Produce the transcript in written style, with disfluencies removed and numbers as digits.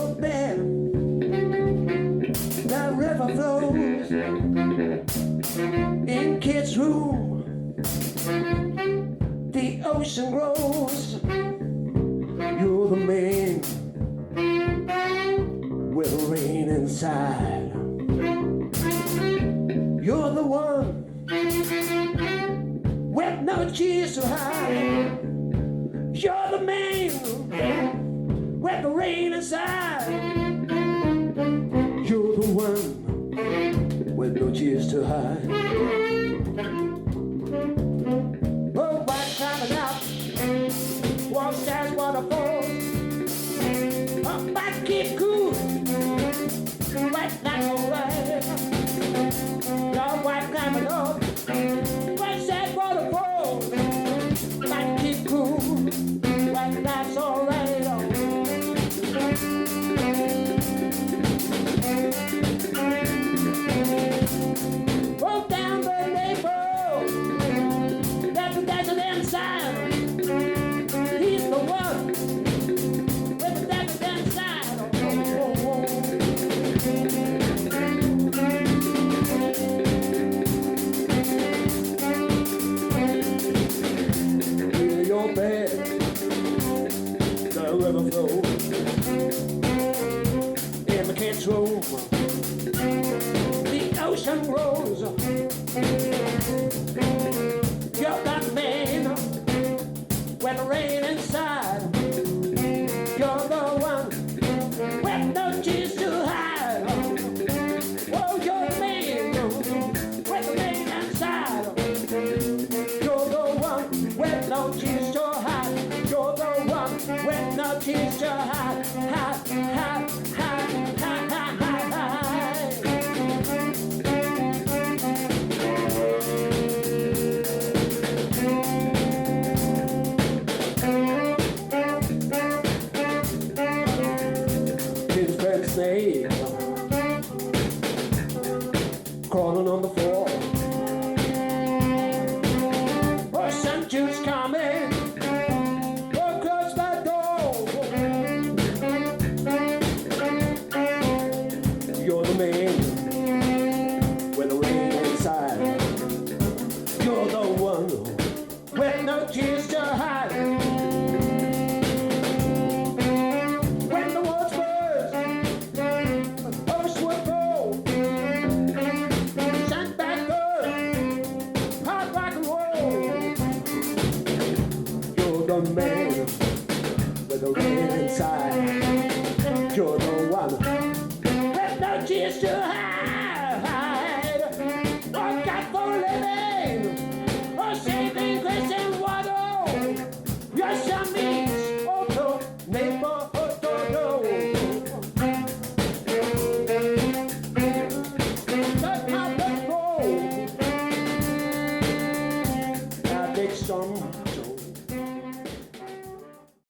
your bed. The river flows in kids' room. The ocean grows. You're the man with the rain inside. You're the one with no tears to hide. You're the man with the rain inside. You're the one with no tears to hide. Oh, white climbing up, walks down waterfalls. Oh, I keep cool, white like alright. Your white climbing up, walks down waterfalls. I keep cool, white life's alright. Walk down the neighbor, that's the desert inside. He's the one with the desert inside. Feel your bed, the river flows in the kids' room. The ocean grows. You're that man with the rain inside. You're the one with no tears to hide. Oh, you're the man with the rain inside. You're the one with no tears to hide. You're the one with no tears to hide. Hide, hide, hide, hide, hide, hide, hide. Snake crawling on the floor. Oh, some Jews coming. Oh, close that door. You're the man with the rain inside. You're the one with no tears to hide. When the words burst, ocean will flow. Sand back earth, hard rock and roll. You're the man with the rain inside. You're the one with no tears to hide.